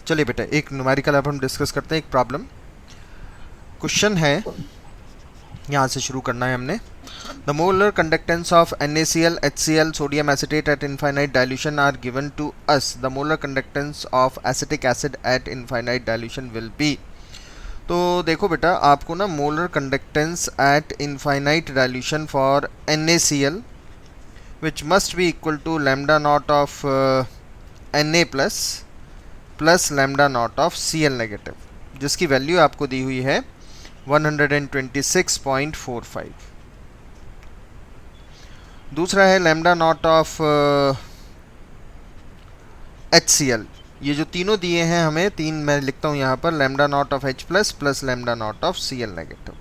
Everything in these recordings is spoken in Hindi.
चलिए बेटा एक न्यूमेरिकल अब हम डिस्कस करते हैं, एक प्रॉब्लम क्वेश्चन है, यहाँ से शुरू करना है हमने। The molar conductance of NaCl, HCl, sodium acetate at infinite dilution are given to us. The molar conductance of acetic acid at infinite dilution will be. तो देखो बेटा, आपको ना molar conductance at infinite dilution for NaCl which must be equal to lambda not of Na plus lambda not of Cl negative, जिसकी वैल्यू आपको दी हुई है 126.45। दूसरा है लैम्डा नॉट ऑफ HCl। ये जो तीनों दिए हैं हमें, तीन मैं लिखता हूँ यहाँ पर, lambda not of H plus lambda not of Cl negative,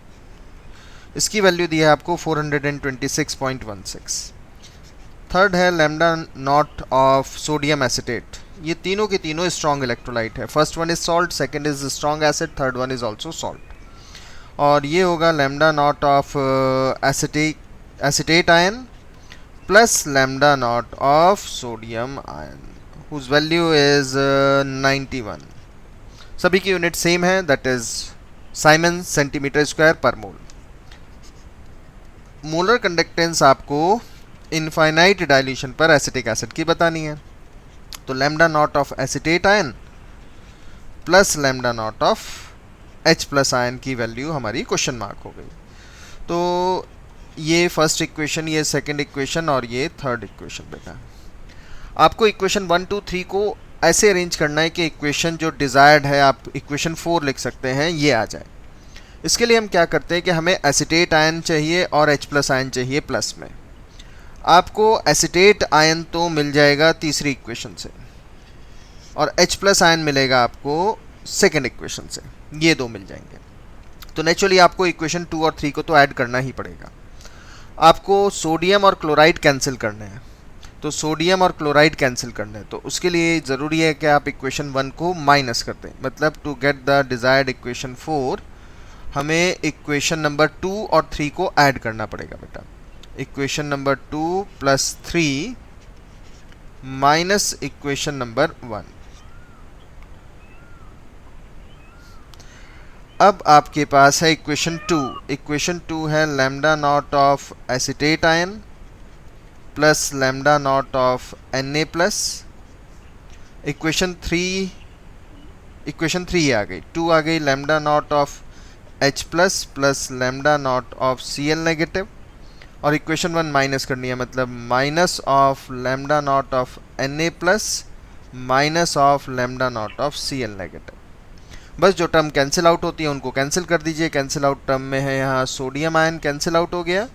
इसकी वैल्यू दी है आपको 426.16। थर्ड है lambda not of sodium acetate. ये तीनों के तीनों स्ट्रॉन्ग इलेक्ट्रोलाइट है। First one is salt, second is strong acid, third one is also salt. और ये होगा lambda not of acetate ion plus lambda not of sodium ion whose value is 91। सभी की यूनिट सेम है, that is Simon centimetre square पर मोल। मोलर कंडक्टेंस आपको इनफाइनाइट डाइल्यूशन पर एसिटिक एसिड की बतानी है। तो lambda not of acetate ion plus lambda not of H plus ion की वैल्यू हमारी क्वेश्चन मार्क हो गई। तो ये फर्स्ट इक्वेशन, ये सेकंड इक्वेशन और ये थर्ड इक्वेशन। बेटा आपको इक्वेशन 1 2 3 को ऐसे अरेंज करना है कि इक्वेशन जो डिज़ायर्ड है, आप इक्वेशन 4 लिख सकते हैं, ये आ जाए। इसके लिए हम क्या करते हैं कि हमें एसिटेट आयन चाहिए और H प्लस आयन चाहिए प्लस में। आपको एसिटेट आयन तो मिल जाएगा तीसरी इक्वेशन से और H प्लस आयन मिलेगा आपको सेकेंड इक्वेशन से, ये दो मिल जाएंगे। तो नेचुरली आपको इक्वेशन 2 और 3 को तो ऐड करना ही पड़ेगा। आपको सोडियम और क्लोराइड कैंसिल करने हैं, तो सोडियम और क्लोराइड कैंसिल करने हैं, तो उसके लिए ज़रूरी है कि आप इक्वेशन 1 को माइनस कर दें। मतलब to get the desired equation 4 हमें इक्वेशन नंबर 2 और 3 को ऐड करना पड़ेगा। बेटा equation number 2 plus 3 minus equation number 1। अब आपके पास है इक्वेशन 2। इक्वेशन 2 है lambda not of acetate ion plus lambda not of Na plus. Equation 3 आ गई, 2 आ गई lambda not of H plus lambda not of Cl negative. और इक्वेशन 1 माइनस करनी है, मतलब minus of lambda not of Na plus minus of lambda not of Cl negative. बस जो टर्म कैंसिल आउट होती है उनको कैंसिल कर दीजिए। कैंसिल आउट टर्म में है यहाँ सोडियम आयन कैंसिल आउट हो गया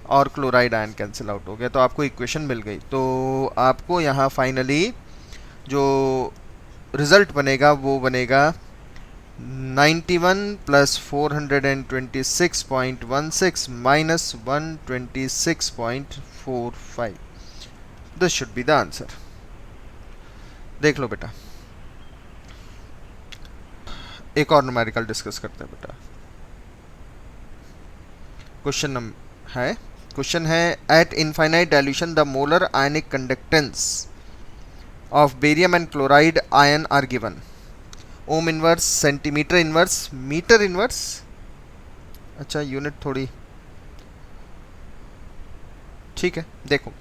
और क्लोराइड आयन कैंसिल आउट हो गया, तो आपको इक्वेशन मिल गई। तो आपको यहाँ फाइनली जो रिज़ल्ट बनेगा वो बनेगा 91 plus 426.16 minus 126.45। This should be the answer. देख लो बेटा, एक और न्यूमेरिकल डिस्कस करते हैं। बेटा क्वेश्चन है at infinite dilution the molar ionic conductance of barium and chloride ion are given. Ohm inverse, centimetre inverse, metre inverse. अच्छा यूनिट थोड़ी ठीक है। देखो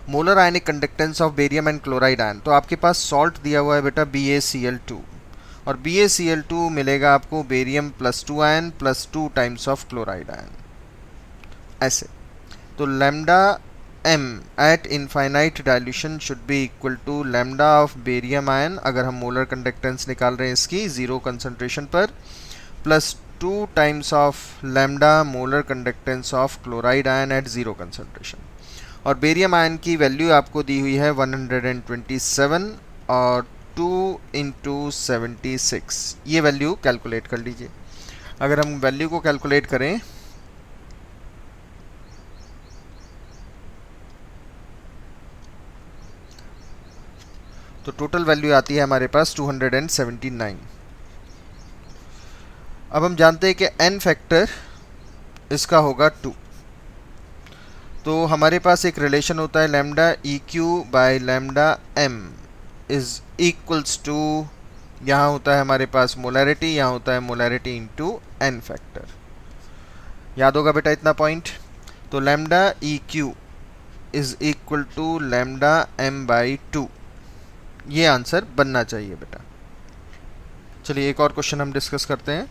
molar ionic conductance of barium and chloride ion, तो आपके पास सॉल्ट दिया हुआ है बेटा BaCl2, और BaCl2 मिलेगा आपको barium plus 2 ion plus 2 times of chloride ion, ऐसे। तो lambda m at infinite dilution should be equal to lambda of barium ion, अगर हम मोलर कंडक्टेंस निकाल रहे हैं इसकी 0 कंसंट्रेशन पर, plus 2 times of lambda molar conductance of chloride ion at 0 concentration. और बेरियम आयन की वैल्यू आपको दी हुई है 127 और 2 इंटू 76, ये वैल्यू कैलकुलेट कर लीजिए। अगर हम वैल्यू को कैलकुलेट करें तो टोटल वैल्यू आती है हमारे पास 279। अब हम जानते हैं कि n फैक्टर इसका होगा 2, तो हमारे पास एक रिलेशन होता है lambda EQ by lambda m is equals to यहाँ होता है हमारे पास मोलैरिटी, यहाँ होता है मोलैरिटी इंटू n फैक्टर। याद होगा बेटा इतना पॉइंट। तो lambda E Q is equal to lambda m by 2, ये आंसर बनना चाहिए बेटा। चलिए एक और क्वेश्चन हम डिस्कस करते हैं।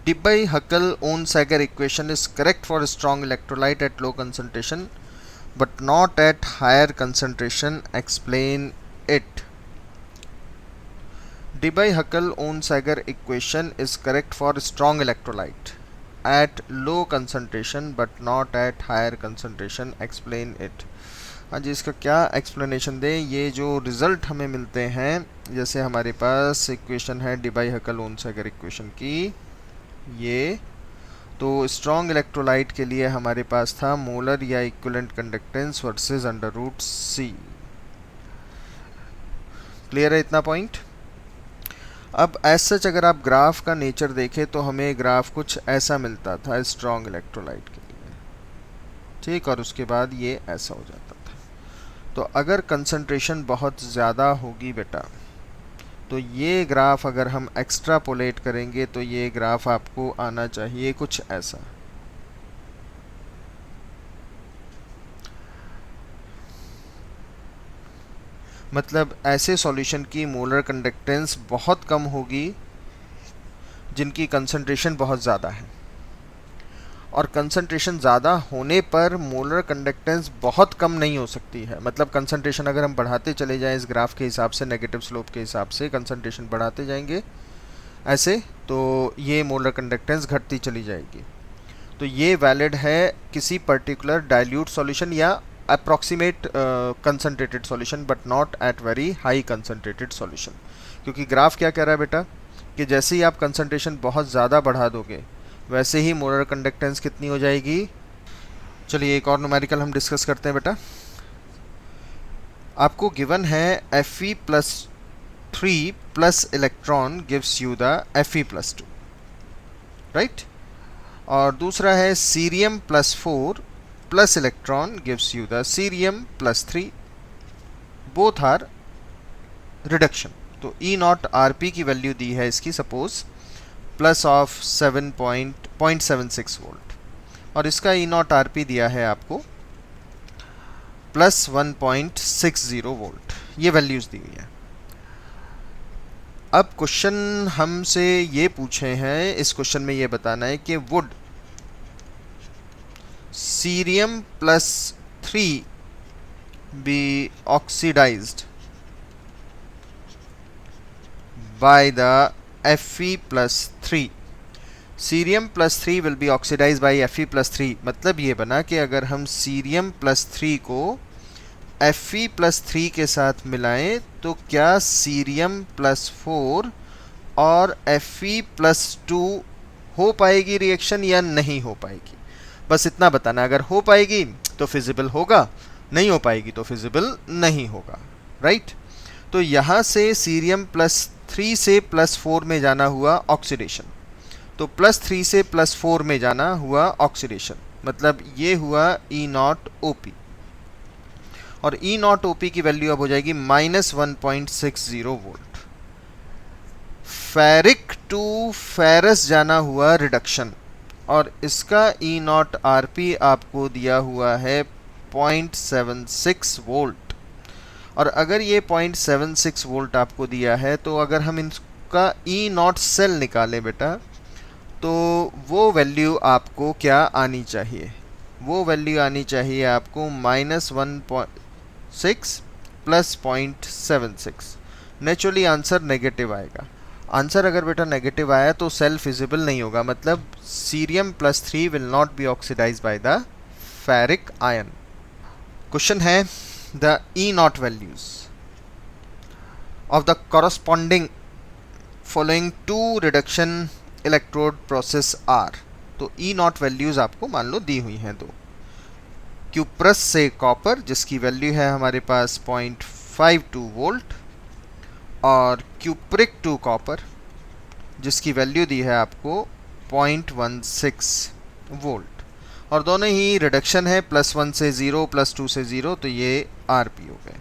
Debye-Huckel-Onsager equation is correct for strong electrolyte at low concentration but not at higher concentration. Explain it. Debye-Huckel-Onsager equation is correct for strong electrolyte at low concentration but not at higher concentration. Explain it. हाँ जी, इसका क्या एक्सप्लेनेशन दें। ये जो रिज़ल्ट हमें मिलते हैं, जैसे हमारे पास इक्वेशन है Debye-Huckel-Onsager इक्वेशन की, ये तो स्ट्रॉन्ग इलेक्ट्रोलाइट के लिए हमारे पास था मोलर या equivalent conductance versus under root C. Clear है इतना पॉइंट। अब एज सच अगर आप ग्राफ का नेचर देखें तो हमें ग्राफ कुछ ऐसा मिलता था स्ट्रॉन्ग इलेक्ट्रोलाइट के लिए, ठीक, और उसके बाद ये ऐसा हो जाता था। तो अगर कंसंट्रेशन बहुत ज़्यादा होगी बेटा, तो ये ग्राफ अगर हम एक्स्ट्रापोलेट करेंगे तो ये ग्राफ आपको आना चाहिए कुछ ऐसा। मतलब ऐसे सॉल्यूशन की मोलर कंडक्टेंस बहुत कम होगी जिनकी कंसंट्रेशन बहुत ज़्यादा है, और कंसंट्रेशन ज़्यादा होने पर मोलर कंडक्टेंस बहुत कम नहीं हो सकती है। मतलब कंसंट्रेशन अगर हम बढ़ाते चले जाएं इस ग्राफ के हिसाब से, नेगेटिव स्लोप के हिसाब से कंसंट्रेशन बढ़ाते जाएंगे ऐसे, तो ये मोलर कंडक्टेंस घटती चली जाएगी। तो ये वैलिड है किसी पर्टिकुलर डाइल्यूट सॉल्यूशन या approximate concentrated solution but not at very high concentrated solution. क्योंकि ग्राफ क्या कह रहा है बेटा कि जैसे ही आप कंसंट्रेशन बहुत ज़्यादा बढ़ा दोगे वैसे ही मोलर कंडक्टेंस कितनी हो जाएगी। चलिए एक और न्यूमेरिकल हम डिस्कस करते हैं बेटा। आपको गिवन है Fe+3 plus electron gives you the Fe+2, right. और दूसरा है Cerium+4 plus electron gives you the Cerium+3, both are reduction. तो E0 Rp की वैल्यू दी है इसकी सपोज प्लस ऑफ 7.76 वोल्ट, और इसका E0 Rp दिया है आपको प्लस 1.60 वोल्ट, ये वैल्यूज दी हुई है। अब क्वेश्चन हमसे ये पूछे हैं, इस क्वेश्चन में ये बताना है कि would Cerium+3 be oxidised by the Fe+3। Cerium+3 will be oxidise by Fe+3। मतलब ये बना कि अगर हम Cerium+3 को Fe+3 के साथ मिलाएं तो क्या Cerium+4 और Fe+2 हो पाएगी रिएक्शन या नहीं हो पाएगी, बस इतना बताना। अगर हो पाएगी तो फिजिबल होगा, नहीं हो पाएगी तो फिजिबल नहीं होगा, राइट। तो यहाँ से Cerium+3 से +4 में जाना हुआ ऑक्सीडेशन, तो +3 से +4 में जाना हुआ ऑक्सीडेशन, मतलब ये हुआ E0 OP, और E0 OP की वैल्यू अब हो जाएगी -1.60 वोल्ट। फेरिक टू फेरस जाना हुआ रिडक्शन, और इसका E0 Rp आपको दिया हुआ है 0.76 वोल्ट। और अगर ये 0.76 वोल्ट आपको दिया है तो अगर हम इनका E0 सेल निकालें बेटा, तो वो वैल्यू आपको क्या आनी चाहिए, वो वैल्यू आनी चाहिए आपको -1.6 प्लस 0.76। नेचुरली आंसर नेगेटिव आएगा। आंसर अगर बेटा नेगेटिव आया तो सेल फिजिबल नहीं होगा, मतलब Cerium+3 will not be oxidise by the ferric ion. Question है the E0 values of the corresponding following two reduction electrode process are। तो E0 values आपको मान लो दी हुई हैं दो। क्यूप्रस से कॉपर जिसकी वैल्यू है हमारे पास 0.52 वोल्ट, और क्यूप्रिक टू कॉपर जिसकी वैल्यू दी है आपको 0.16 वोल्ट, और दोनों ही रिडक्शन है +1 से 0 +2 से 0, तो ये Rp हो गए।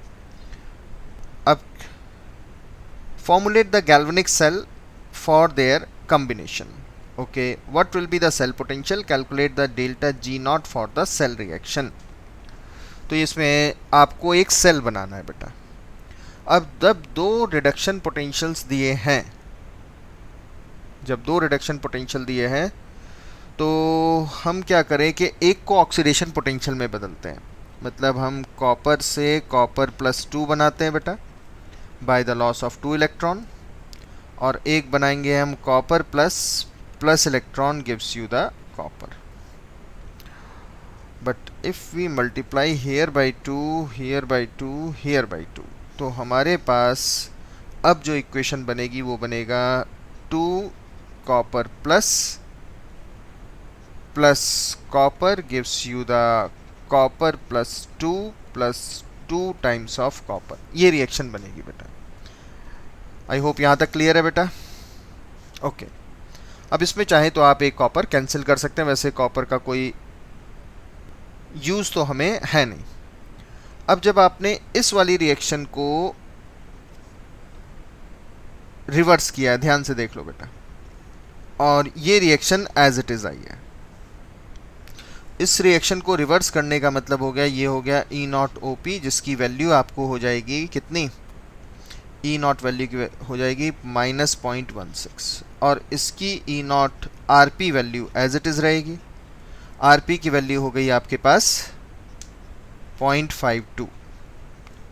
formulate the galvanic cell for their combination. Okay, what will be the cell potential? Calculate the delta G naught for the cell reaction. तो इसमें आपको एक सेल बनाना है बेटा. अब जब दो रिडक्शन पोटेंशियल्स दिए हैं, जब दो रिडक्शन पोटेंशियल दिए हैं, तो हम क्या करें कि एक को ऑक्सीडेशन पोटेंशियल में बदलते हैं. मतलब हम कॉपर से कॉपर प्लस 2 बनाते हैं बेटा by the loss of 2 electron, और एक बनाएंगे हम copper plus electron gives you the copper. But if we multiply here by 2, here by 2, here by 2, तो हमारे पास अब जो इक्वेशन बनेगी वो बनेगा 2 copper plus copper gives you the copper plus 2 times of copper. ये रिएक्शन बनेगी बेटा. आई होप यहाँ तक क्लियर है बेटा. ओके, अब इसमें चाहे तो आप एक कॉपर कैंसिल कर सकते हैं. वैसे कॉपर का कोई यूज़ तो हमें है नहीं. अब जब आपने इस वाली रिएक्शन को रिवर्स किया, ध्यान से देख लो बेटा, और ये रिएक्शन एज इट इज़ आई है. इस रिएक्शन को रिवर्स करने का मतलब हो गया, ये हो गया ई नॉट ओ पी, जिसकी वैल्यू आपको हो जाएगी कितनी, ई नॉट वैल्यू की हो जाएगी -0.16, और इसकी E nought R P value as it is रहेगी. आर पी की वैल्यू हो गई आपके पास 0.52.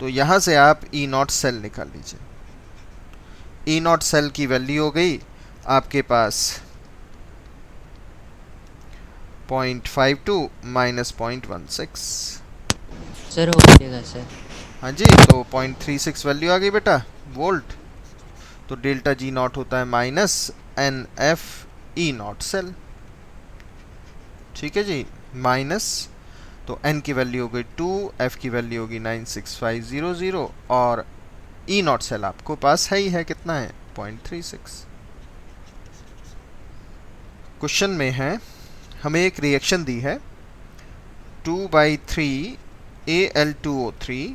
तो यहाँ से आप ई नॉट सेल निकाल लीजिए. ई नॉट सेल की वैल्यू हो गई आपके पास 0.52 माइनस 0.16. सर हो जाएगा सर. हाँ जी, तो 0.36 वैल्यू आ गई बेटा वोल्ट. तो डेल्टा जी नॉट होता है minus n F E not cell. ठीक है जी, माइनस, तो n की वैल्यू हो गई 2, f की वैल्यू होगी 96500, और ई नॉट सेल आपको पास है ही है, कितना है 0.36. क्वेश्चन में है, हमें एक रिएक्शन दी है 2/3 Al2O3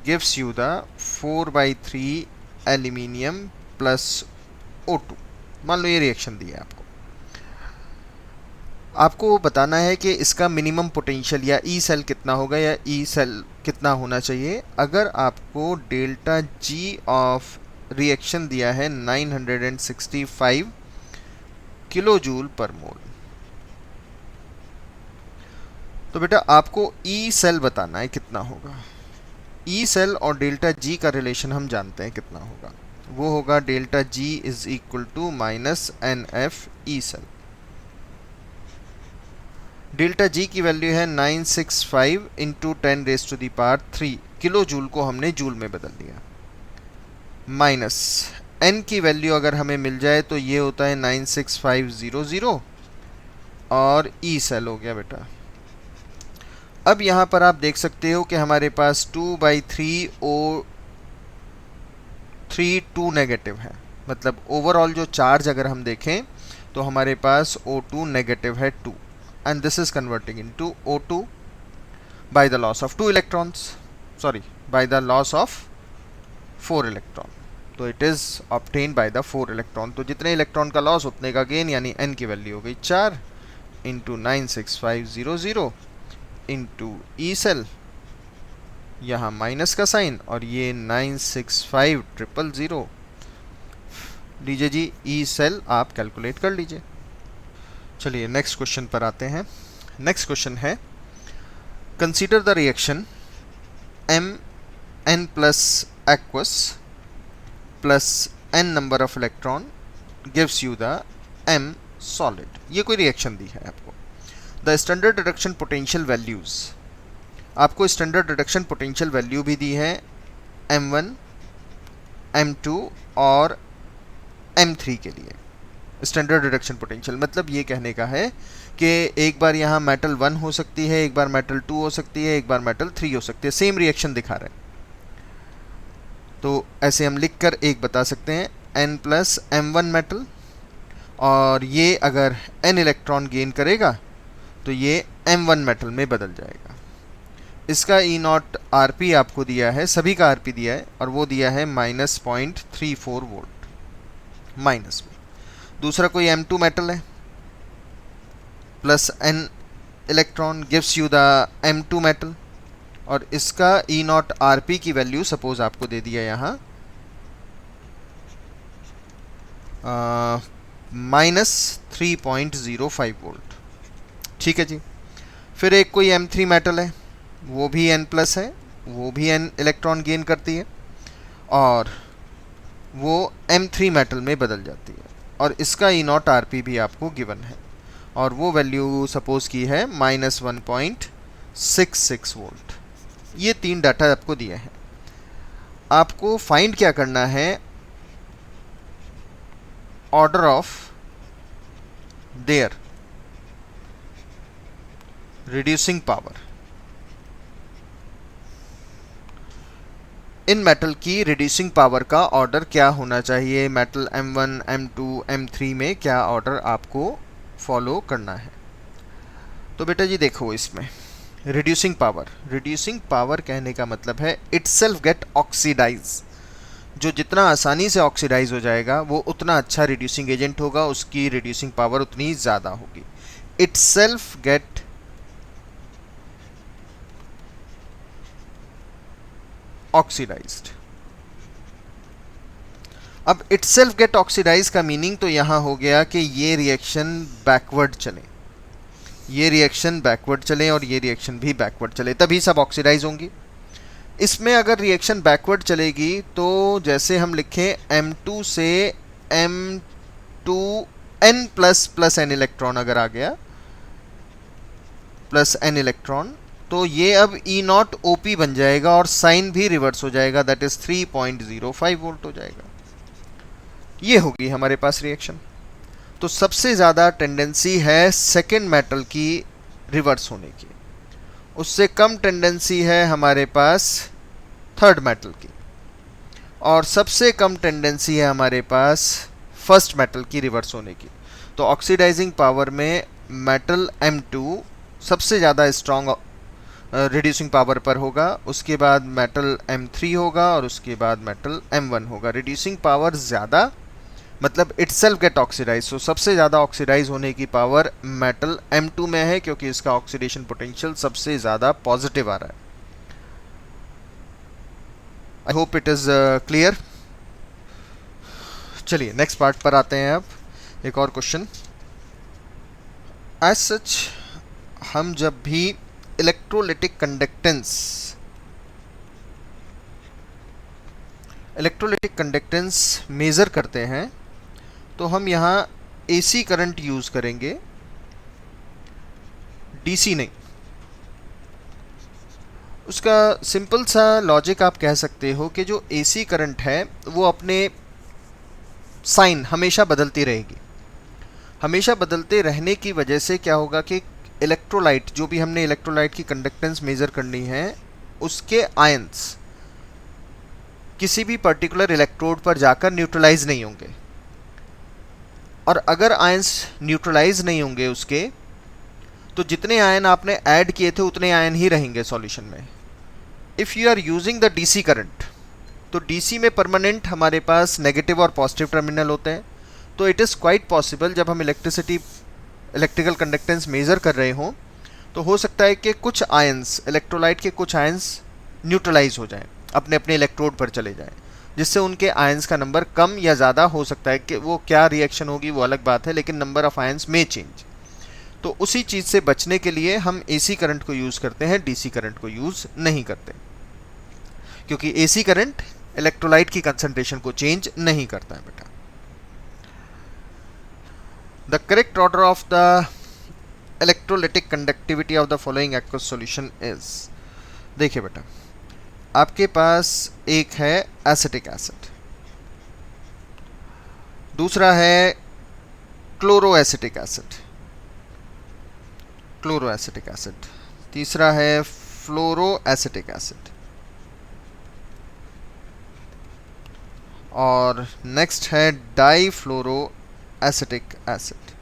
gives you the 4/3 aluminium plus O2. मान लो ये रिएक्शन दी है आपको. आपको बताना है कि इसका मिनिमम पोटेंशियल या ई सेल कितना होगा या ई सेल कितना होना चाहिए. अगर आपको डेल्टा जी ऑफ रिएक्शन दिया है 965 किलो जूल पर मोल, तो बेटा आपको ई सेल बताना है कितना होगा. ई सेल और डेल्टा जी का रिलेशन हम जानते हैं कितना होगा. वो होगा delta G is equal to minus n F E cell. Delta G की वैल्यू है 965 इंटू 10⁻³ किलो जूल को हमने जूल में बदल दिया, माइनस n की वैल्यू अगर हमें मिल जाए तो ये होता है 96500, और ई सेल हो गया बेटा. अब यहाँ पर आप देख सकते हो कि हमारे पास 2/3 O3 2 नेगेटिव है. मतलब ओवरऑल जो चार्ज अगर हम देखें तो हमारे पास O2 नेगेटिव है 2, and this is converting into O2 by the loss of 2 electrons, sorry, by the loss of 4 electron. तो it is obtained by the 4 electron. तो जितने इलेक्ट्रॉन का लॉस उतने का गेन, यानी n की वैल्यू हो गई 4 इंटू 96500 इंटू ई सेल, यहाँ माइनस का साइन, और ये 96500 लीजिए जी. ई सेल आप कैलकुलेट कर लीजिए. चलिए नेक्स्ट क्वेश्चन पर आते हैं. नेक्स्ट क्वेश्चन है, consider the reaction Mn plus aqueous plus n number of electron gives you the M solid. ये कोई रिएक्शन दी है आपको. The standard reduction potential values, आपको स्टैंडर्ड रिडक्शन पोटेंशियल वैल्यू भी दी है M1, M2 और M3 के लिए. स्टैंडर्ड रिडक्शन पोटेंशियल मतलब ये कहने का है कि एक बार यहाँ मेटल 1 हो सकती है, एक बार मेटल 2 हो सकती है, एक बार मेटल 3 हो सकती है. सेम रिएक्शन दिखा रहे हैं, तो ऐसे हम लिख कर एक बता सकते हैं n प्लस M1 मेटल, और ये अगर n इलेक्ट्रॉन गेन करेगा तो ये M1 मेटल में बदल जाएगा. इसका ई नॉट आर पी आपको दिया है, सभी का आर पी दिया है, और वो दिया है -0.34 वोल्ट माइनस में। दूसरा कोई M2 मेटल है plus n electron gives you the M2 metal, और इसका ई नॉट आर पी की वैल्यू सपोज आपको दे दिया यहाँ -3.05 वोल्ट। ठीक है जी। फिर एक कोई M3 मेटल है, वो भी N प्लस है, वो भी N इलेक्ट्रॉन गेन करती है, और वो M3 मेटल में बदल जाती है, और इसका ई नॉट आर पी भी आपको गिवन है, और वो वैल्यू सपोज की है -1.66 वोल्ट। ये 3 डाटा आपको दिए हैं। आपको फाइंड क्या करना है, order of their reducing power. In metal की रिड्यूसिंग पावर का ऑर्डर क्या होना चाहिए, मेटल M1, M2, M3 में क्या ऑर्डर आपको फॉलो करना है। तो बेटा जी देखो, इसमें रिड्यूसिंग पावर कहने का मतलब है इटसेल्फ गेट ऑक्सीडाइज। जो जितना आसानी से ऑक्सीडाइज हो जाएगा वो उतना अच्छा रिड्यूसिंग एजेंट होगा, उसकी रिड्यूसिंग पावर उतनी ज़्यादा होगी। Itself get oxidised. अब इटसेल्फ गेट ऑक्सीडाइज का मीनिंग तो यहां हो गया कि ये रिएक्शन बैकवर्ड चले, ये रिएक्शन बैकवर्ड चले और ये रिएक्शन भी बैकवर्ड चले, तभी सब ऑक्सीडाइज होंगी। इसमें अगर रिएक्शन बैकवर्ड चलेगी तो जैसे हम लिखें M2 से M2N प्लस N इलेक्ट्रॉन अगर आ गया, प्लस N इलेक्ट्रॉन, तो ये अब ई नॉट OP बन जाएगा और साइन भी रिवर्स हो जाएगा, दैट इज 3.05 वोल्ट हो जाएगा। ये होगी हमारे पास रिएक्शन। तो सबसे ज़्यादा टेंडेंसी है सेकेंड मेटल की रिवर्स होने की, उससे कम टेंडेंसी है हमारे पास थर्ड मेटल की, और सबसे कम टेंडेंसी है हमारे पास फर्स्ट मेटल की रिवर्स होने की। तो ऑक्सीडाइजिंग पावर में मेटल M2 सबसे ज़्यादा स्ट्रॉन्ग रिड्यूसिंग पावर पर होगा, उसके बाद मेटल M3 होगा, और उसके बाद मेटल M1 होगा। रिड्यूसिंग पावर ज़्यादा मतलब इटसेल्फ गेट ऑक्सीडाइज, तो सबसे ज़्यादा ऑक्सीडाइज होने की पावर मेटल M2 में है, क्योंकि इसका ऑक्सीडेशन पोटेंशियल सबसे ज़्यादा पॉजिटिव आ रहा है। I hope it is clear. चलिए नेक्स्ट पार्ट पर आते हैं। अब एक और क्वेश्चन। एज सच हम जब भी इलेक्ट्रोलिटिक कंडक्टेंस मेज़र करते हैं तो हम यहाँ AC करंट यूज़ करेंगे, DC नहीं। उसका सिंपल सा लॉजिक आप कह सकते हो कि जो AC करंट है वो अपने साइन हमेशा बदलती रहेगी। हमेशा बदलते रहने की वजह से क्या होगा कि इलेक्ट्रोलाइट, जो भी हमने इलेक्ट्रोलाइट की कंडक्टेंस मेज़र करनी है, उसके आयंस किसी भी पर्टिकुलर इलेक्ट्रोड पर जाकर न्यूट्रलाइज नहीं होंगे, और अगर आयंस न्यूट्रलाइज नहीं होंगे उसके, तो जितने आयन आपने ऐड किए थे उतने आयन ही रहेंगे सॉल्यूशन में। If you are using the DC current, तो DC में परमानेंट हमारे पास नेगेटिव और पॉजिटिव टर्मिनल होते हैं। तो इट इज़ क्वाइट पॉसिबल जब हम इलेक्ट्रिकल कंडक्टेंस मेज़र कर रहे हों, तो हो सकता है कि कुछ आयंस, इलेक्ट्रोलाइट के कुछ आयंस न्यूट्रलाइज हो जाएं, अपने अपने इलेक्ट्रोड पर चले जाएं, जिससे उनके आयंस का नंबर कम या ज़्यादा हो सकता है। कि वो क्या रिएक्शन होगी वो अलग बात है, लेकिन नंबर ऑफ आयंस में चेंज। तो उसी चीज़ से बचने के लिए हम AC करंट को यूज़ करते हैं, DC करंट को यूज़ नहीं करते, क्योंकि AC करंट इलेक्ट्रोलाइट की कंसंट्रेशन को चेंज नहीं करता है बेटा। The correct order of the electrolytic conductivity of the following aqueous solution is, देखिए बेटा, आपके पास एक है एसिटिक एसिड, दूसरा है क्लोरोएसिटिक एसिड, तीसरा है फ्लोरोएसिटिक एसिड, और नेक्स्ट है डाईफ्लोरोएसिटिक एसिड।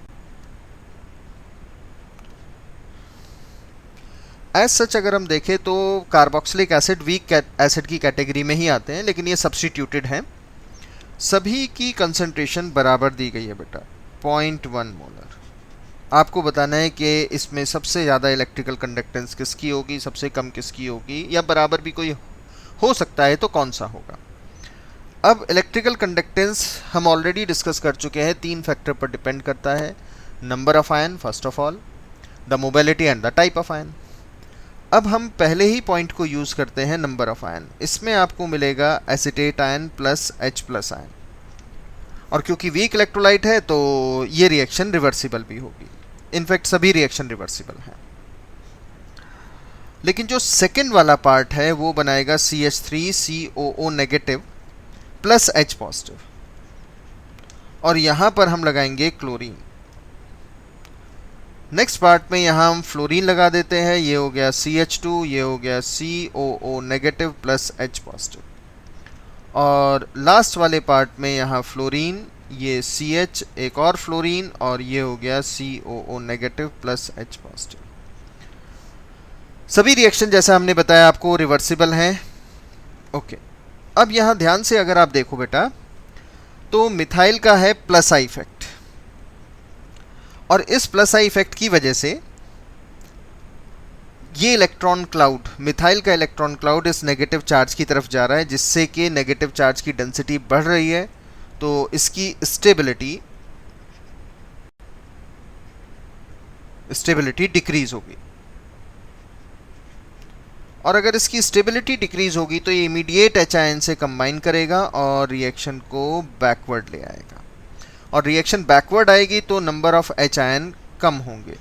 एज सच अगर हम देखें तो कार्बोक्सिलिक एसिड वीक एसिड की कैटेगरी में ही आते हैं, लेकिन ये सब्स्टिट्यूटेड हैं। सभी की कंसंट्रेशन बराबर दी गई है बेटा, 0.1 मोलर। आपको बताना है कि इसमें सबसे ज़्यादा इलेक्ट्रिकल कंडक्टेंस किसकी होगी, सबसे कम किसकी होगी, या बराबर भी कोई हो सकता है तो कौन सा होगा। अब इलेक्ट्रिकल कंडक्टेंस हम ऑलरेडी डिस्कस कर चुके हैं, 3 फैक्टर पर डिपेंड करता है। Number of ion first of all, the mobility and the type of ion. अब हम पहले ही पॉइंट को यूज़ करते हैं, नंबर ऑफ आयन। इसमें आपको मिलेगा acetate ion plus H plus ion, और क्योंकि वीक इलेक्ट्रोलाइट है तो ये रिएक्शन रिवर्सिबल भी होगी। इनफैक्ट सभी रिएक्शन रिवर्सिबल हैं। लेकिन जो सेकंड वाला पार्ट है वो बनाएगा CH3COO negative plus H positive, और यहाँ पर हम लगाएंगे क्लोरीन। नेक्स्ट पार्ट में यहाँ हम फ्लोरीन लगा देते हैं, ये हो गया CH2, ये हो गया COO negative plus H positive, और लास्ट वाले पार्ट में यहाँ फ्लोरीन, ये CH, एक और फ्लोरीन, और ये हो गया COO negative plus H positive. सभी रिएक्शन जैसा हमने बताया आपको रिवर्सिबल हैं। ओके, अब यहाँ ध्यान से अगर आप देखो बेटा तो मिथाइल का है प्लस आई इफेक्ट, और इस प्लस आई इफेक्ट की वजह से ये इलेक्ट्रॉन क्लाउड, मिथाइल का इलेक्ट्रॉन क्लाउड इस नेगेटिव चार्ज की तरफ जा रहा है, जिससे कि नेगेटिव चार्ज की डेंसिटी बढ़ रही है, तो इसकी स्टेबिलिटी डिक्रीज होगी। और अगर इसकी स्टेबिलिटी डिक्रीज होगी तो ये इमीडिएट H आयन से कंबाइन करेगा और रिएक्शन को बैकवर्ड ले आएगा, और रिएक्शन बैकवर्ड आएगी तो नंबर ऑफ H आयन कम होंगे।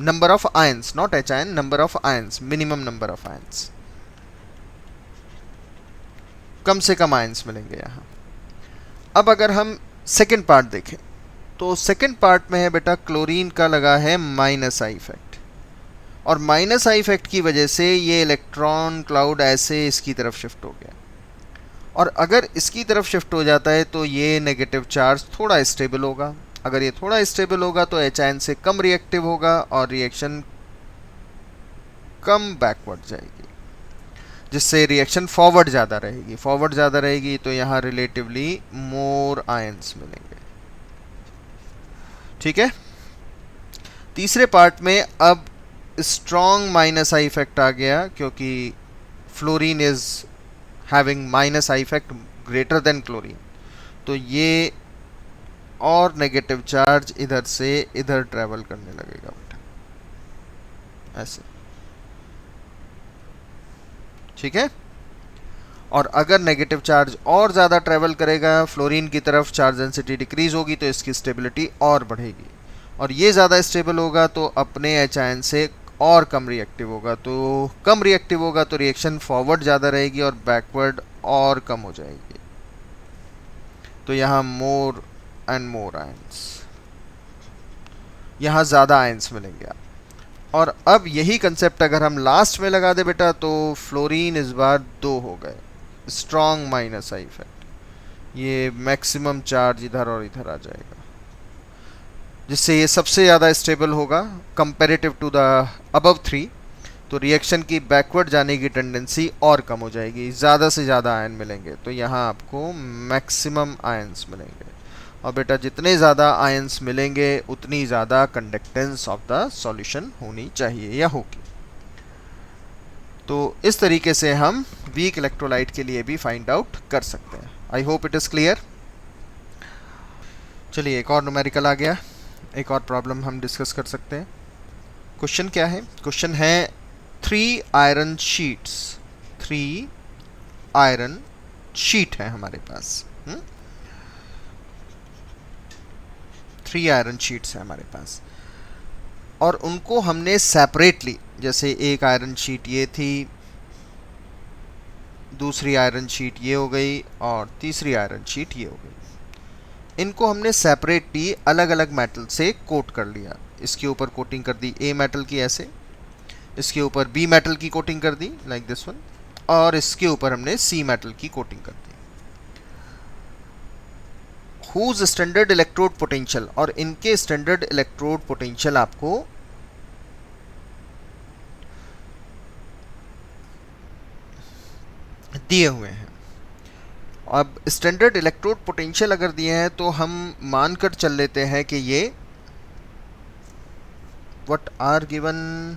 Number of ions, not H ion, number of ions, minimum number of ions, कम से कम आयंस मिलेंगे यहाँ। अब अगर हम सेकेंड पार्ट देखें तो सेकेंड पार्ट में है बेटा क्लोरीन का लगा है माइनस आई इफेक्ट, और माइनस आई इफेक्ट की वजह से ये इलेक्ट्रॉन क्लाउड ऐसे इसकी तरफ शिफ्ट हो गया, और अगर इसकी तरफ शिफ्ट हो जाता है तो ये नेगेटिव चार्ज थोड़ा स्टेबल होगा। अगर ये थोड़ा स्टेबल होगा तो H आयन से कम रिएक्टिव होगा और रिएक्शन कम बैकवर्ड जाएगी, जिससे रिएक्शन फॉरवर्ड ज़्यादा रहेगी। फॉरवर्ड ज़्यादा रहेगी तो यहाँ रिलेटिवली मोर आयंस मिलेंगे। ठीक है, तीसरे पार्ट में अब स्ट्रॉन्ग माइनस आई इफेक्ट आ गया, क्योंकि fluorine is having minus I effect greater than chlorine, तो ये और नेगेटिव चार्ज इधर से इधर ट्रेवल करने लगेगा बेटा, ऐसे। ठीक है, और अगर नेगेटिव चार्ज और ज़्यादा ट्रेवल करेगा फ्लोरीन की तरफ, चार्ज डेंसिटी डिक्रीज होगी तो इसकी स्टेबिलिटी और बढ़ेगी, और ये ज़्यादा स्टेबल होगा तो अपने H आयन से और कम रिएक्टिव होगा, तो कम रिएक्टिव होगा तो रिएक्शन फॉरवर्ड ज़्यादा रहेगी और बैकवर्ड और कम हो जाएगी। तो यहाँ मोर एंड मोर आयंस, यहाँ ज़्यादा आयंस मिलेंगे आप। और अब यही कंसेप्ट अगर हम लास्ट में लगा दे बेटा तो फ्लोरीन इस बार 2 हो गए, स्ट्रॉन्ग माइनस आई इफेक्ट, ये मैक्सिमम चार्ज इधर और इधर आ जाएगा, जिससे ये सबसे ज़्यादा स्टेबल होगा कंपेरेटिव टू द अबव 3, तो रिएक्शन की बैकवर्ड जाने की टेंडेंसी और कम हो जाएगी, ज़्यादा से ज़्यादा आयन मिलेंगे, तो यहाँ आपको मैक्सिमम आयंस मिलेंगे। और बेटा जितने ज़्यादा आयंस मिलेंगे उतनी ज़्यादा कंडक्टेंस ऑफ द सॉल्यूशन होनी चाहिए या होगी। तो इस तरीके से हम वीक इलेक्ट्रोलाइट के लिए भी फाइंड आउट कर सकते हैं। I hope it is clear. चलिए एक और न्यूमेरिकल आ गया, एक और प्रॉब्लम हम डिस्कस कर सकते हैं। क्वेश्चन क्या है? क्वेश्चन है 3 आयरन शीट्स, 3 आयरन शीट है हमारे पास, 3 आयरन शीट्स है हमारे पास, और उनको हमने सेपरेटली, जैसे एक आयरन शीट ये थी, दूसरी आयरन शीट ये हो गई, और तीसरी आयरन शीट ये हो गई। इनको हमने सेपरेटली अलग अलग मेटल से कोट कर लिया। इसके ऊपर कोटिंग कर दी ए मेटल की ऐसे, इसके ऊपर बी मेटल की कोटिंग कर दी लाइक दिस वन, और इसके ऊपर हमने सी मेटल की कोटिंग कर दी। हुज स्टैंडर्ड इलेक्ट्रोड पोटेंशियल, और इनके स्टैंडर्ड इलेक्ट्रोड पोटेंशियल आपको दिए हुए हैं। अब स्टैंडर्ड इलेक्ट्रोड पोटेंशियल अगर दिए हैं तो हम मानकर चल लेते हैं कि ये what are given,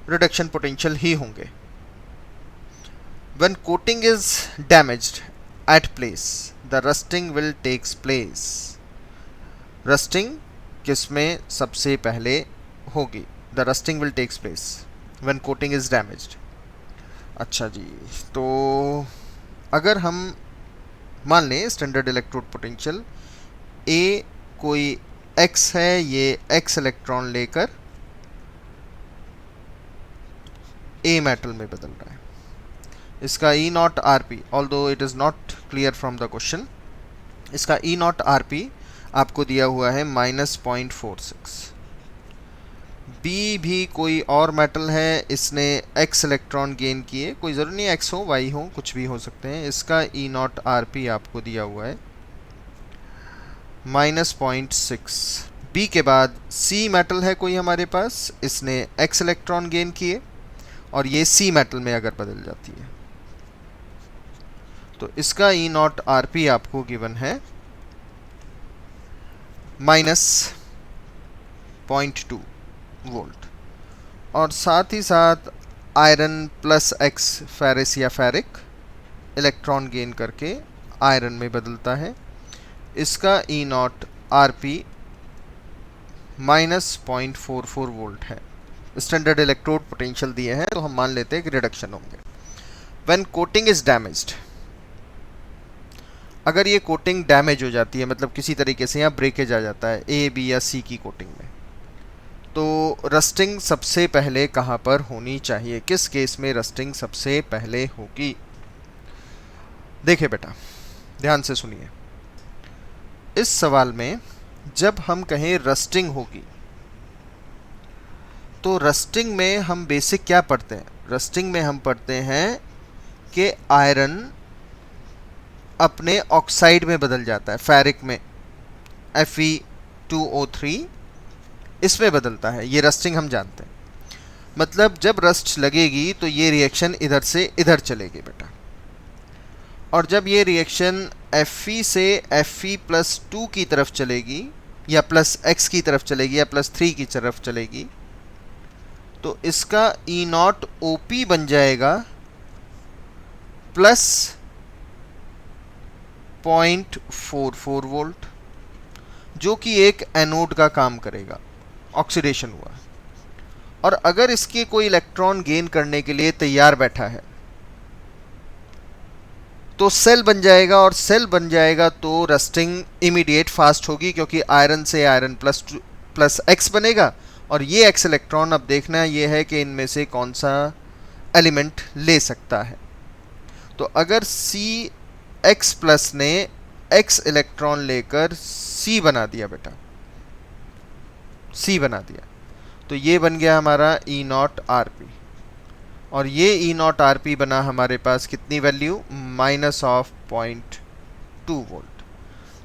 reduction potential ही होंगे। When coating is damaged at place the rusting will takes place. Rusting किसमें सबसे पहले होगी? The rusting will takes place when coating is damaged. अच्छा जी, तो अगर हम मान लें स्टैंडर्ड इलेक्ट्रोड पोटेंशियल ए कोई x है, ये x इलेक्ट्रॉन लेकर A मेटल में बदल रहा है। इसका E not R P, although it is not clear from the question, इसका E नॉट आर पी आपको दिया हुआ है -0.46। B भी कोई और मेटल है, इसने x इलेक्ट्रॉन गेन किए, कोई ज़रूरी नहीं x हो y हो, कुछ भी हो सकते हैं। इसका E नॉट आर पी आपको दिया हुआ है -0.6। B के बाद C मेटल है कोई हमारे पास, इसने x इलेक्ट्रॉन गेन किए और ये C मेटल में अगर बदल जाती है तो इसका E नॉट आर पी आपको गिवन है -0.2 वोल्ट। और साथ ही साथ आयरन प्लस x फेरिस या फेरिक इलेक्ट्रॉन गेन करके आयरन में बदलता है, इसका E not R P -0.44 volt है। स्टैंडर्ड इलेक्ट्रोड पोटेंशियल दिए हैं तो हम मान लेते हैं कि रिडक्शन होंगे। व्हेन कोटिंग इज डैमेज्ड, अगर ये कोटिंग डैमेज हो जाती है, मतलब किसी तरीके से यहाँ ब्रेकेज आ जाता है ए बी या सी की कोटिंग में, तो रस्टिंग सबसे पहले कहाँ पर होनी चाहिए? किस केस में रस्टिंग सबसे पहले होगी? देखिए बेटा, ध्यान से सुनिए। इस सवाल में जब हम कहें रस्टिंग होगी तो रस्टिंग में हम बेसिक क्या पढ़ते हैं? रस्टिंग में हम पढ़ते हैं कि आयरन अपने ऑक्साइड में बदल जाता है, फेरिक में Fe2O3 इसमें बदलता है, ये रस्टिंग हम जानते हैं। मतलब जब रस्ट लगेगी तो ये रिएक्शन इधर से इधर चलेगी बेटा, और जब ये रिएक्शन Fe से Fe+2 की तरफ चलेगी या +x की तरफ चलेगी या +3 की तरफ चलेगी तो इसका E नॉट OP बन जाएगा +0.44 वोल्ट, जो कि एक एनोड का काम करेगा, ऑक्सीडेशन हुआ। और अगर इसके कोई इलेक्ट्रॉन गेन करने के लिए तैयार बैठा है तो सेल बन जाएगा, और सेल बन जाएगा तो रस्टिंग इमीडिएट फास्ट होगी, क्योंकि आयरन से आयरन प्लस x बनेगा, और ये x इलेक्ट्रॉन अब देखना ये है कि इनमें से कौन सा एलिमेंट ले सकता है। तो अगर Cx+ ने x इलेक्ट्रॉन लेकर C बना दिया बेटा, C बना दिया, तो ये बन गया हमारा E नॉट आर पी, और ये E नॉट आर पी बना हमारे पास कितनी वैल्यू? -0.2 वोल्ट।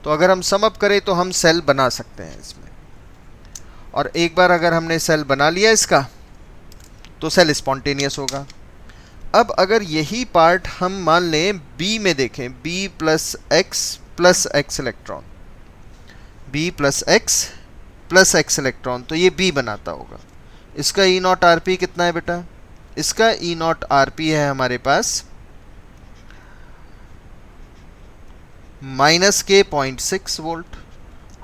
तो अगर हम सम अप करें तो हम सेल बना सकते हैं इसमें, और एक बार अगर हमने सेल बना लिया इसका तो सेल स्पॉन्टेनियस होगा। अब अगर यही पार्ट हम मान लें B में देखें, B+x इलेक्ट्रॉन, B+x इलेक्ट्रॉन, तो ये B बनाता होगा। इसका E नॉट आर पी कितना है बेटा? इसका E नॉट आर पी है हमारे पास -0.6 वोल्ट।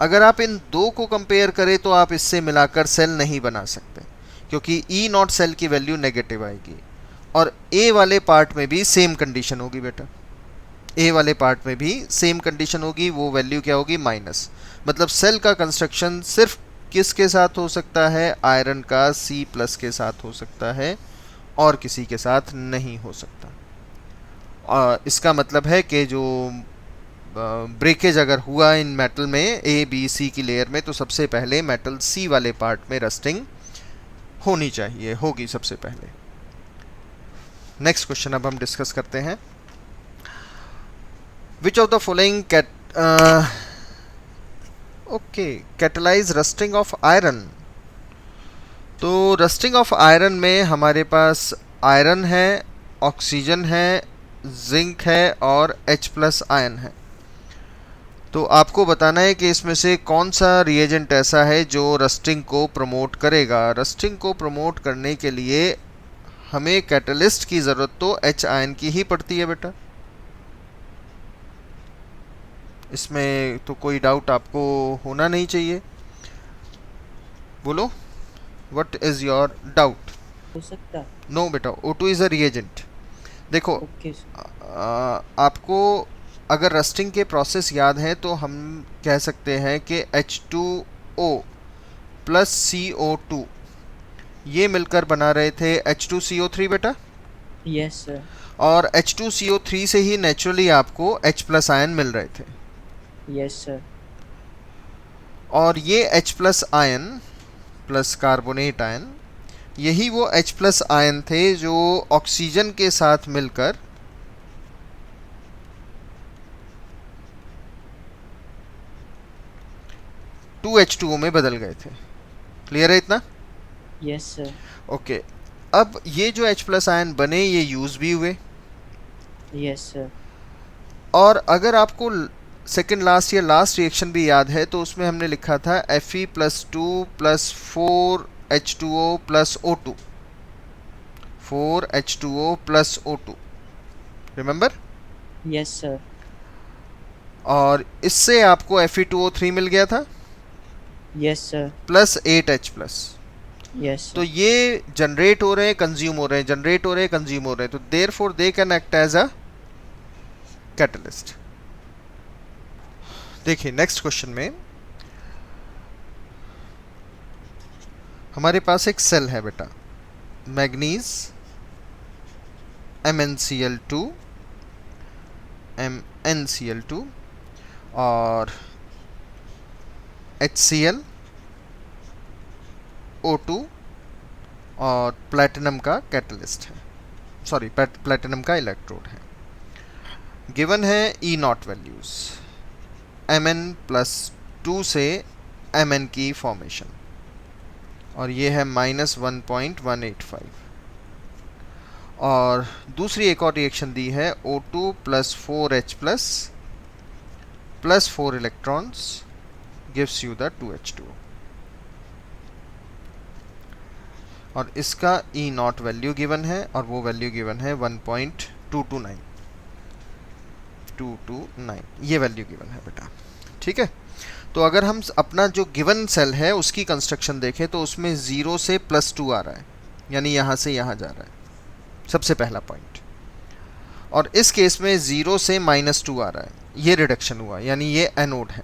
अगर आप इन दो को कंपेयर करें तो आप इससे मिलाकर सेल नहीं बना सकते, क्योंकि E नॉट सेल की वैल्यू नेगेटिव आएगी, और A वाले पार्ट में भी सेम कंडीशन होगी बेटा, A वाले पार्ट में भी सेम कंडीशन होगी, वो वैल्यू क्या होगी? माइनस। मतलब सेल का कंस्ट्रक्शन सिर्फ किसके साथ हो सकता है? आयरन का C+ के साथ हो सकता है, और किसी के साथ नहीं हो सकता। इसका मतलब है कि जो ब्रेकेज अगर हुआ इन मेटल में A B C की लेयर में, तो सबसे पहले मेटल C वाले पार्ट में रस्टिंग होनी चाहिए, होगी सबसे पहले। नेक्स्ट क्वेश्चन अब हम डिस्कस करते हैं। Which of the following catalyse rusting of iron? तो रस्टिंग ऑफ आयरन में हमारे पास आयरन है, ऑक्सीजन है, जिंक है और H प्लस आयन है। तो आपको बताना है कि इसमें से कौन सा रिएजेंट ऐसा है जो रस्टिंग को प्रमोट करेगा। रस्टिंग को प्रमोट करने के लिए हमें कैटलिस्ट की ज़रूरत तो H आयन की ही पड़ती है बेटा। इसमें तो कोई डाउट आपको होना नहीं चाहिए। बोलो, व्हाट इज़ योर डाउट? हो सकता है। नो बेटा, O2 इज़ अ रिएजेंट। देखो, ओके सर। आपको अगर रस्टिंग के प्रोसेस याद है तो हम कह सकते हैं कि H2O प्लस CO2 ये मिलकर बना रहे थे H2CO3 बेटा। Yes sir. और H2CO3 से ही नेचुरली आपको H प्लस आयन मिल रहे थे। Yes sir. और ये H plus ion plus carbonate ion, यही वो H प्लस आयन थे जो ऑक्सीजन के साथ मिलकर H2O में बदल गए थे। क्लियर है इतना? Yes sir. ओके, अब ये जो H प्लस आयन बने ये यूज भी हुए। Yes sir. और अगर आपको सेकेंड लास्ट या लास्ट रिएक्शन भी याद है तो उसमें हमने लिखा था Fe plus 2 plus 4H2O plus O2, 4H2O plus O2, remember? Yes sir. और इससे आपको Fe2O3 मिल गया था yes sir. Plus 8H plus. Yes तो ये जनरेट हो रहे हैं, कंज्यूम हो रहे हैं, जनरेट हो रहे हैं, कंज्यूम हो रहे हैं, तो therefore they can act as a catalyst. देखिए नेक्स्ट क्वेश्चन में हमारे पास एक सेल है बेटा, मैग्नीज MnCl2 MnCl2 और HCl O2 और प्लैटिनम का कैटलिस्ट है, सॉरी प्लैटिनम का इलेक्ट्रोड है। गिवन है E not values, Mn plus 2 से Mn की फॉर्मेशन, और ये है -1.185। और दूसरी एक और रिएक्शन दी है O2 plus 4H plus plus 4 electrons gives you the 2H2O, और इसका E नॉट वैल्यू गिवन है और वो वैल्यू गिवन है 1.229, 229 ये वैल्यू गिवन है बेटा। ठीक है, तो अगर हम अपना जो गिवन सेल है उसकी कंस्ट्रक्शन देखें तो उसमें 0 से +2 आ रहा है, यानी यहाँ से यहाँ जा रहा है, सबसे पहला पॉइंट। और इस केस में 0 से -2 आ रहा है, ये रिडक्शन हुआ, यानी ये एनोड है।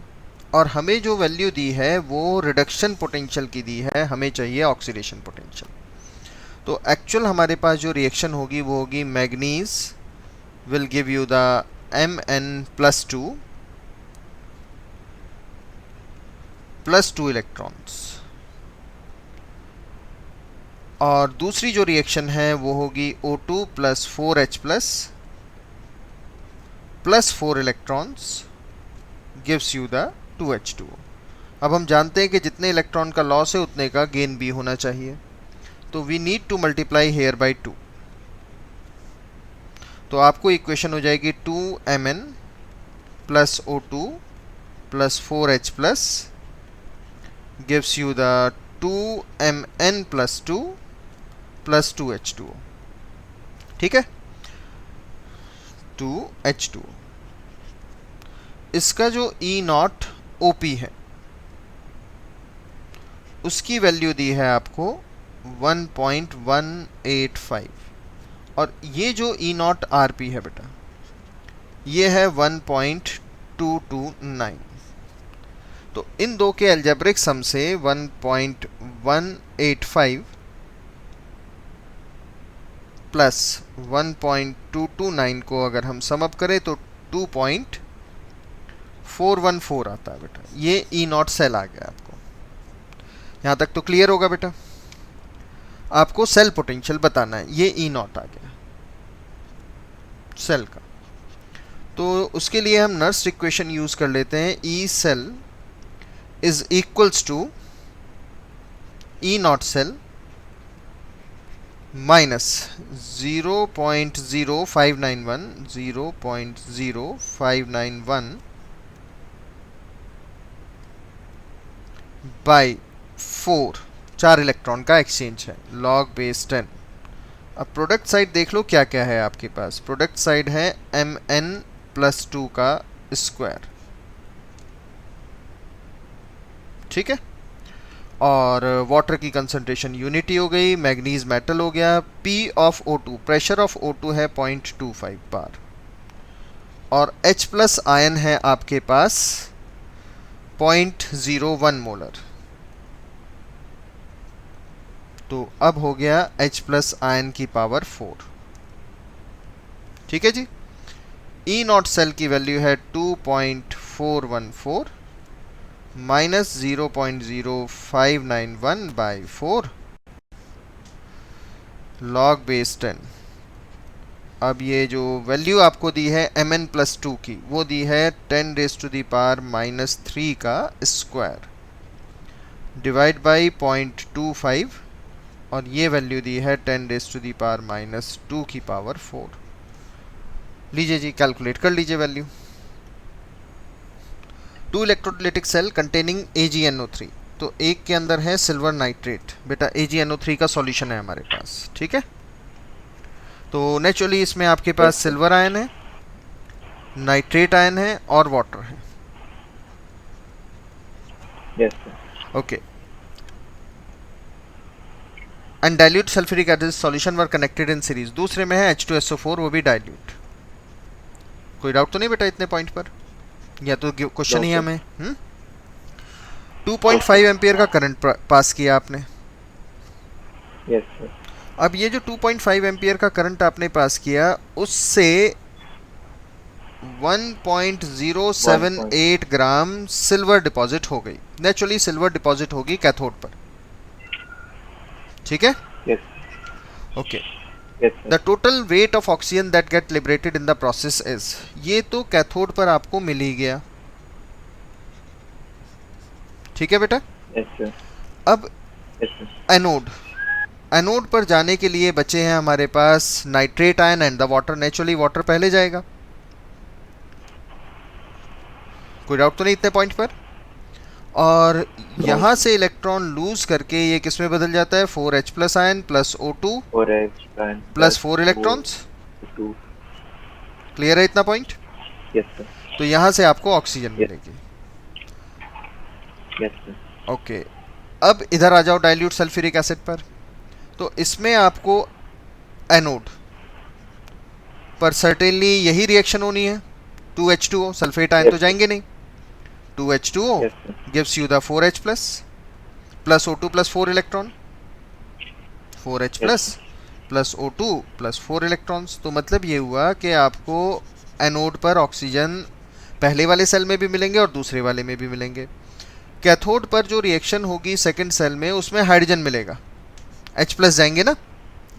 और हमें जो वैल्यू दी है वो रिडक्शन पोटेंशियल की दी है, हमें चाहिए ऑक्सीडेशन पोटेंशियल। तो एक्चुअल हमारे पास जो रिएक्शन होगी वो होगी manganese will give you the Mn+2 plus 2 electrons, और दूसरी जो रिएक्शन है वो होगी O2 plus 4H plus 4 electrons gives you the 2H2O। अब हम जानते हैं कि जितने इलेक्ट्रॉन का लॉस है उतने का गेन भी होना चाहिए, तो we need to multiply here by 2। तो आपको इक्वेशन हो जाएगी 2Mn plus O2 plus 4H plus gives you the 2Mn+2 plus 2H2O। ठीक है, 2H2O। इसका जो E नॉट OP है उसकी वैल्यू दी है आपको 1.185, और ये जो E नॉट RP है बेटा ये है 1.229। तो इन दो के अलजेब्रिक सम से 1.185 प्लस 1.229 को अगर हम सम अप करें तो 2.414 आता है बेटा। ये E नॉट सेल आ गया आपको। यहाँ तक तो क्लियर होगा बेटा? आपको सेल पोटेंशियल बताना है, ये E नॉट आ गया सेल का। तो उसके लिए हम नर्स इक्वेशन यूज कर लेते हैं, E cell is equals to E not cell minus 0.0591 by 4, 4 electron का एक्सचेंज है, log बेस 10। अब प्रोडक्ट साइड देख लो क्या क्या है आपके पास। प्रोडक्ट साइड है Mn+2 का स्क्वायर, ठीक है। और वाटर की कंसंट्रेशन यूनिटी हो गई, मैग्नीज मेटल हो गया, P of O2, pressure of O2 है 0.25 बार, और H प्लस आयन है आपके पास 0.01 मोलर। तो अब हो गया H प्लस आयन की पावर 4, ठीक है जी। E नॉट सेल की वैल्यू है 2.414 माइनस 0.0591 बाई 4 log बेस 10। अब ये जो वैल्यू आपको दी है Mn+2 की, वो दी है 10⁻³ का स्क्वायर डिवाइड बाई 0.25, और ये वैल्यू दी है 10⁻² की पावर 4। लीजिए जी, कैलकुलेट कर लीजिए value. 2 electrolytic cell containing AgNO3, तो एक के अंदर है सिल्वर नाइट्रेट। बेटा AgNO3 का सॉल्यूशन है हमारे पास, ठीक है। तो नेचुरली इसमें आपके पास सिल्वर आयन है, नाइट्रेट आयन है और वाटर है। Yes okay. And dilute sulphuric acid solution were connected in series. दूसरे में है H2SO4, वो भी डाइल्यूट। कोई डाउट तो नहीं बेटा इतने पॉइंट पर? या तो क्वेश्चन ही हमें 2.5 एम्पियर का करंट पास किया आपने। Yes sir. अब ये जो 2.5 एम्पियर का करंट आपने पास किया, उससे 1.078 ग्राम सिल्वर डिपॉजिट हो गई। नेचुरली सिल्वर डिपॉजिट होगी कैथोड पर, ठीक है। Yes okay. Yes the total weight of oxygen that get liberated in the process is, ये तो कैथोड पर आपको मिल ही गया, ठीक है बेटा। Yes sir. अब यस सर। एनोड, एनोड पर जाने के लिए बचे हैं हमारे पास nitrate ion and the water. Naturally water पहले जाएगा, कोई डाउट तो नहीं इतने पॉइंट पर। और यहाँ से इलेक्ट्रॉन लूज करके ये किस में बदल जाता है, 4H plus ion plus O2 plus 4 electrons. Clear है इतना पॉइंट? Yes sir. तो यहाँ से आपको ऑक्सीजन मिलेगी। Yes sir. ओके। अब इधर आ जाओ डाइल्यूट सल्फ्यूरिक एसिड पर। तो इसमें आपको एनोड पर सर्टेनली यही रिएक्शन होनी है, 2H2O, सल्फेट आयन तो जाएंगे नहीं। 2H2O gives you the 4H plus O2 plus 4 electron, 4H plus O2 plus 4 electrons। तो मतलब ये हुआ कि आपको एनोड पर ऑक्सीजन पहले वाले सेल में भी मिलेंगे और दूसरे वाले में भी मिलेंगे। कैथोड पर जो रिएक्शन होगी सेकंड सेल में, उसमें हाइड्रोजन मिलेगा, H प्लस जाएंगे ना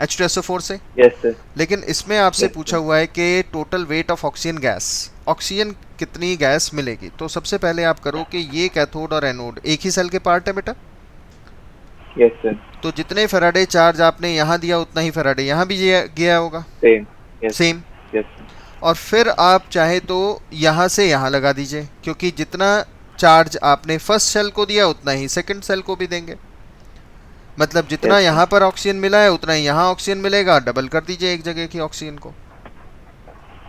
H2SO4 से। Yes sir. लेकिन इसमें आपसे Yes, पूछा हुआ है कि total weight of oxygen gas, oxygen कितनी गैस मिलेगी। तो सबसे पहले आप करो कि ये कैथोड और एनोड एक ही सेल के पार्ट है बेटा। Yes sir. तो जितने फेराडे चार्ज आपने यहाँ दिया, उतना ही फेराडे यहाँ भी गया होगा, सेम। यस। सेम। यस। और फिर आप चाहे तो यहाँ से यहाँ लगा दीजिए, क्योंकि जितना चार्ज आपने फर्स्ट सेल को दिया उतना ही सेकंड सेल को भी देंगे। मतलब जितना Yes, यहाँ पर ऑक्सीजन मिला है उतना ही यहाँ ऑक्सीजन मिलेगा, डबल कर दीजिए एक जगह की ऑक्सीजन को।